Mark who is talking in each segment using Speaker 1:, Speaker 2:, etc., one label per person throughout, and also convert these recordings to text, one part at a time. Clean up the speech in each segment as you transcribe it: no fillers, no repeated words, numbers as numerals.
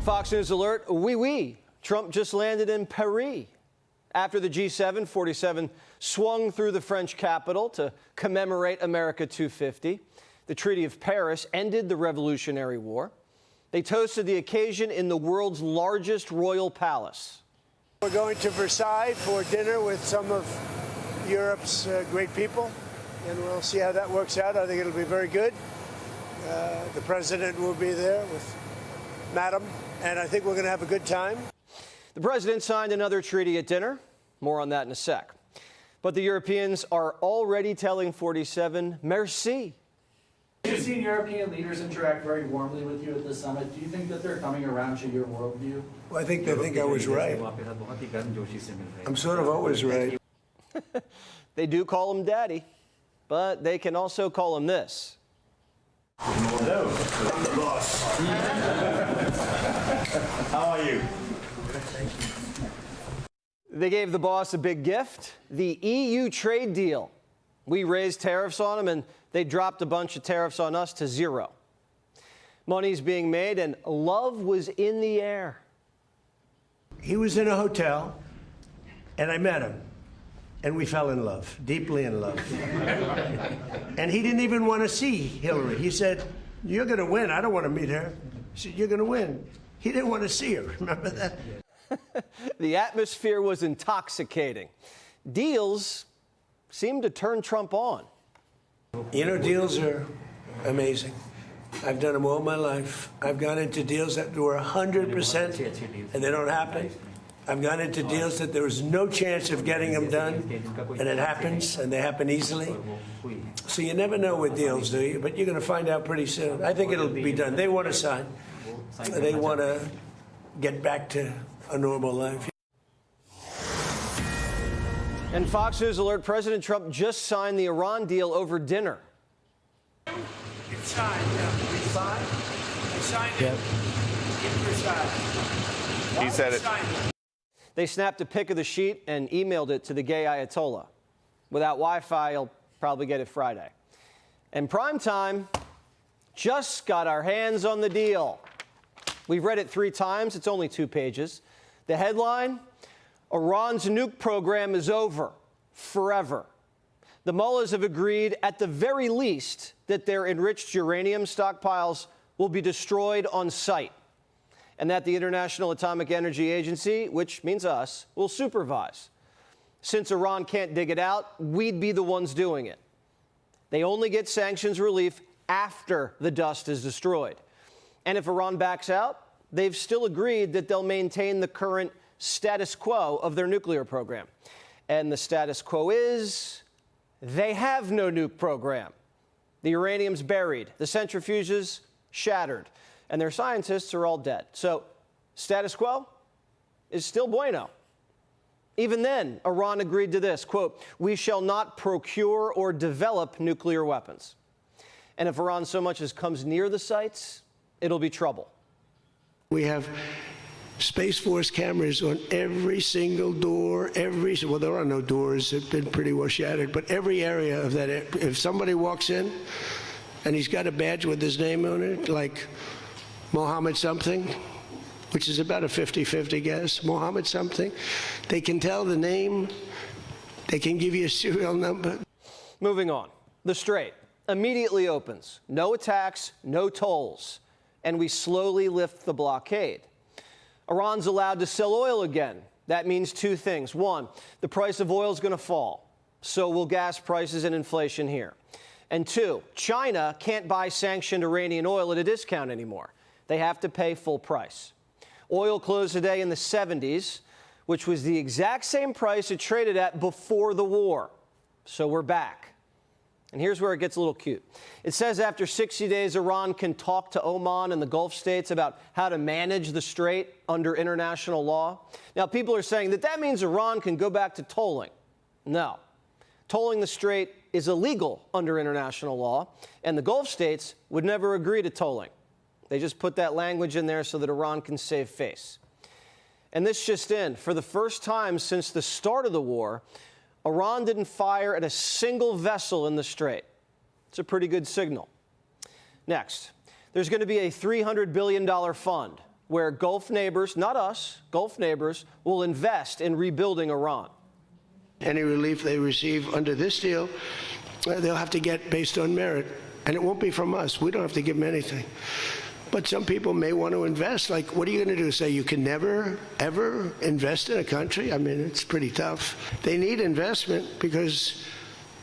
Speaker 1: Fox News alert, oui. Trump just landed in Paris. After the G7, 47 swung through the French capital to commemorate America 250. The Treaty of Paris ended the Revolutionary War. They toasted the occasion in the world's largest royal palace.
Speaker 2: We're going to Versailles for dinner with some of Europe's great people, and we'll see how that works out. I think it'll be very good. The president will be there with Madam, and I think we're going to have a good time.
Speaker 1: The president signed another treaty at dinner. More on that in a sec. But the Europeans are already telling 47, merci.
Speaker 3: You've seen European leaders interact very warmly with you at this summit. Do you think that they're coming around to your worldview?
Speaker 2: Well, I think they think I was right. I'm sort of always right.
Speaker 1: They do call him daddy, but they can also call him this.
Speaker 4: Hello, I'm the boss. How are you?
Speaker 1: They gave the boss a big gift, the EU trade deal. We raised tariffs on them, and they dropped a bunch of tariffs on us to zero. Money's being made, and love was in the air.
Speaker 2: He was in a hotel, and I met him, and we fell in love, deeply in love. And he didn't even want to see Hillary. He said, "You're going to win. I don't want to meet her." He said, "You're going to win." He didn't want to see her. Remember that?
Speaker 1: The atmosphere was intoxicating. Deals seemed to turn Trump on.
Speaker 2: You know, deals are amazing. I've done them all my life. I've gone into deals that were 100% and they don't happen. I've gone into deals that there was no chance of getting them done, and it happens, and they happen easily. So you never know with deals, do you? But you're going to find out pretty soon. I think it'll be done. They want to sign. They want to get back to a normal life.
Speaker 1: And Fox News alert, President Trump just signed the Iran deal over dinner.
Speaker 2: It's signed, yeah. We signed it. In Versailles.
Speaker 4: He said it.
Speaker 1: They snapped a pic of the sheet and emailed it to the gay Ayatollah. Without Wi-Fi, you'll probably get it Friday. And Primetime just got our hands on the deal. We've read it 3 times. It's only 2 pages. The headline, Iran's nuke program is over forever. The mullahs have agreed, at the very least, that their enriched uranium stockpiles will be destroyed on site, and that the International Atomic Energy Agency, which means us, will supervise. Since Iran can't dig it out, we'd be the ones doing it. They only get sanctions relief after the dust is destroyed. And if Iran backs out, they've still agreed that they'll maintain the current status quo of their nuclear program. And the status quo is they have no nuke program. The uranium's buried, the centrifuges shattered, and their scientists are all dead. So status quo is still bueno. Even then, Iran agreed to this, quote, "We shall not procure or develop nuclear weapons." And if Iran so much as comes near the sites, it'll be trouble.
Speaker 2: We have Space Force cameras on every single door, well, there are no doors, they've been pretty well shattered, but every area of that, if somebody walks in and he's got a badge with his name on it, like Mohammed something, which is about a 50-50 guess, Mohammed something, they can tell the name, they can give you a serial number.
Speaker 1: Moving on, the Strait immediately opens. No attacks, no tolls, and we slowly lift the blockade. Iran's allowed to sell oil again. That means 2 things. 1, the price of oil is going to fall. So will gas prices and inflation here. And 2, China can't buy sanctioned Iranian oil at a discount anymore. They have to pay full price. Oil closed today in the 70s, which was the exact same price it traded at before the war. So we're back. And here's where it gets a little cute. It says after 60 days, Iran can talk to Oman and the Gulf states about how to manage the Strait under international law. Now, people are saying that means Iran can go back to tolling. No. Tolling the Strait is illegal under international law, and the Gulf states would never agree to tolling. They just put that language in there so that Iran can save face. And this just in, for the first time since the start of the war, Iran didn't fire at a single vessel in the Strait. It's a pretty good signal. Next, there's going to be a $300 billion fund where Gulf neighbors, not us, Gulf neighbors, will invest in rebuilding Iran.
Speaker 2: Any relief they receive under this deal, they'll have to get based on merit. And it won't be from us. We don't have to give them anything. But some people may want to invest. Like, what are you going to do? Say you can never, ever invest in a country? I mean, it's pretty tough. They need investment because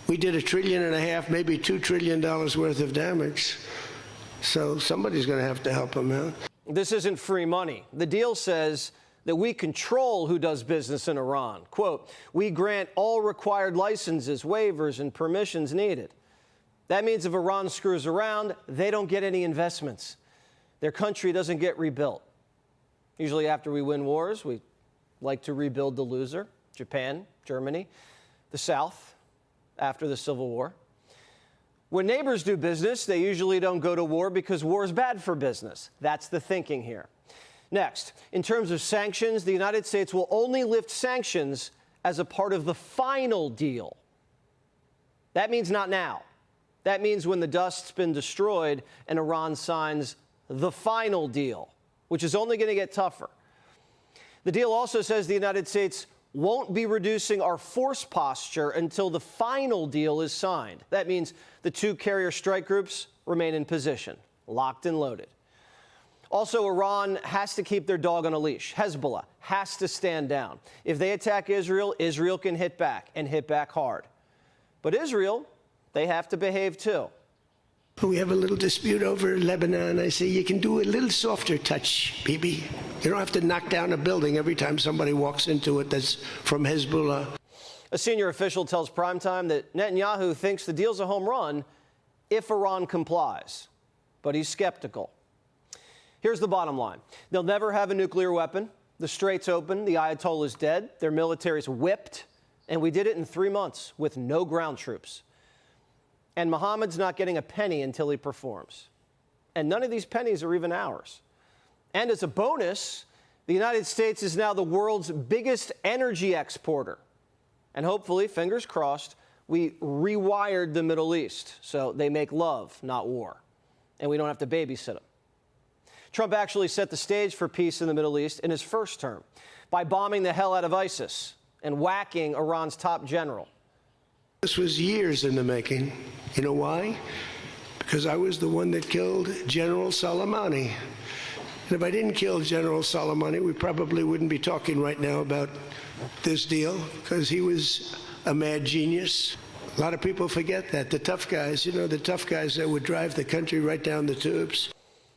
Speaker 2: we did $1.5 trillion, maybe $2 trillion worth of damage. So somebody's going to have to help them out.
Speaker 1: This isn't free money. The deal says that we control who does business in Iran. Quote, we grant all required licenses, waivers, and permissions needed. That means if Iran screws around, they don't get any investments. Their country doesn't get rebuilt. Usually after we win wars, we like to rebuild the loser, Japan, Germany, the South, after the Civil War. When neighbors do business, they usually don't go to war because war is bad for business. That's the thinking here. Next, in terms of sanctions, the United States will only lift sanctions as a part of the final deal. That means not now. That means when the dust's been destroyed and Iran signs the final deal, which is only going to get tougher. The deal also says the United States won't be reducing our force posture until the final deal is signed. That means the two carrier strike groups remain in position, locked and loaded. Also, Iran has to keep their dog on a leash. Hezbollah has to stand down. If they attack Israel, Israel can hit back and hit back hard. But Israel, they have to behave too.
Speaker 2: We have a little dispute over Lebanon. I say, you can do a little softer touch, Bibi. You don't have to knock down a building every time somebody walks into it that's from Hezbollah.
Speaker 1: A senior official tells Primetime that Netanyahu thinks the deal's a home run if Iran complies, but he's skeptical. Here's the bottom line. They'll never have a nuclear weapon. The Strait's open. The Ayatollah's dead. Their military's whipped. And we did it in 3 months with no ground troops. And Mohammed's not getting a penny until he performs. And none of these pennies are even ours. And as a bonus, the United States is now the world's biggest energy exporter. And hopefully, fingers crossed, we rewired the Middle East so they make love, not war. And we don't have to babysit them. Trump actually set the stage for peace in the Middle East in his first term by bombing the hell out of ISIS and whacking Iran's top general.
Speaker 2: This was years in the making. You know why? Because I was the one that killed General Soleimani. And if I didn't kill General Soleimani, we probably wouldn't be talking right now about this deal, because he was a mad genius. A lot of people forget that. The tough guys, you know, the tough guys that would drive the country right down the tubes.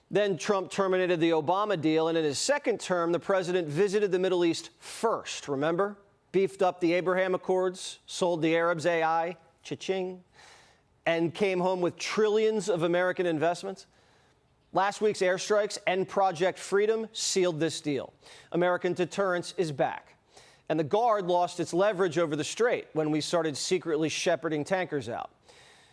Speaker 1: Then Trump terminated the Obama deal, and in his second term, the president visited the Middle East first, remember? Beefed up the Abraham Accords, sold the Arabs AI, cha-ching, and came home with trillions of American investments. Last week's airstrikes and Project Freedom sealed this deal. American deterrence is back. And the Guard lost its leverage over the Strait when we started secretly shepherding tankers out.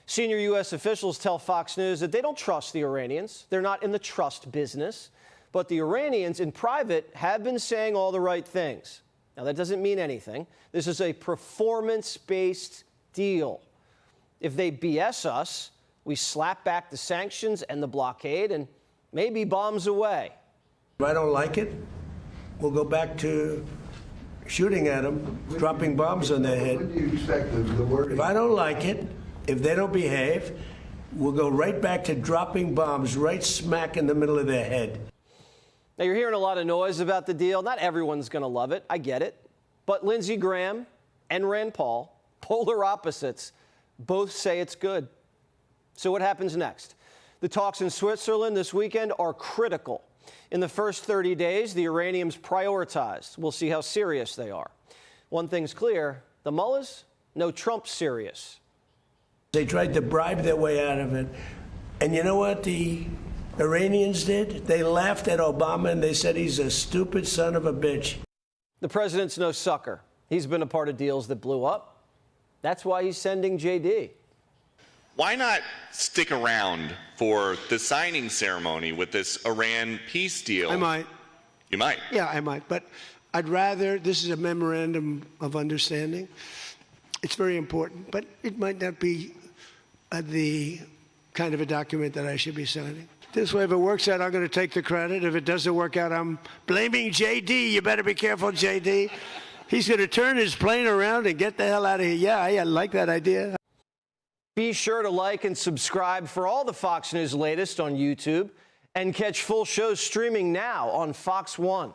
Speaker 1: Senior U.S. officials tell Fox News that they don't trust the Iranians. They're not in the trust business. But the Iranians in private have been saying all the right things. Now, that doesn't mean anything. This is a performance-based deal. If they BS us, we slap back the sanctions and the blockade and maybe bombs away.
Speaker 2: If I don't like it, we'll go back to shooting at them, dropping bombs on their head.
Speaker 5: What do you expect the word?
Speaker 2: If I don't like it, if they don't behave, we'll go right back to dropping bombs right smack in the middle of their head.
Speaker 1: Now, you're hearing a lot of noise about the deal. Not everyone's going to love it. I get it. But Lindsey Graham and Rand Paul, polar opposites, both say it's good. So what happens next? The talks in Switzerland this weekend are critical. In the first 30 days, the uranium's prioritized. We'll see how serious they are. One thing's clear, the mullahs know Trump's serious.
Speaker 2: They tried to bribe their way out of it. And you know what the Iranians did? They laughed at Obama and they said he's a stupid son of a bitch.
Speaker 1: The president's no sucker. He's been a part of deals that blew up. That's why he's sending JD.
Speaker 6: Why not stick around for the signing ceremony with this Iran peace deal?
Speaker 2: I might.
Speaker 6: You might?
Speaker 2: Yeah, I might. But I'd rather, this is a memorandum of understanding. It's very important, but it might not be the kind of a document that I should be signing. This way, if it works out, I'm going to take the credit. If it doesn't work out, I'm blaming JD. You better be careful, JD. He's going to turn his plane around and get the hell out of here. Yeah, I like that idea.
Speaker 1: Be sure to like and subscribe for all the Fox News latest on YouTube and catch full shows streaming now on Fox One.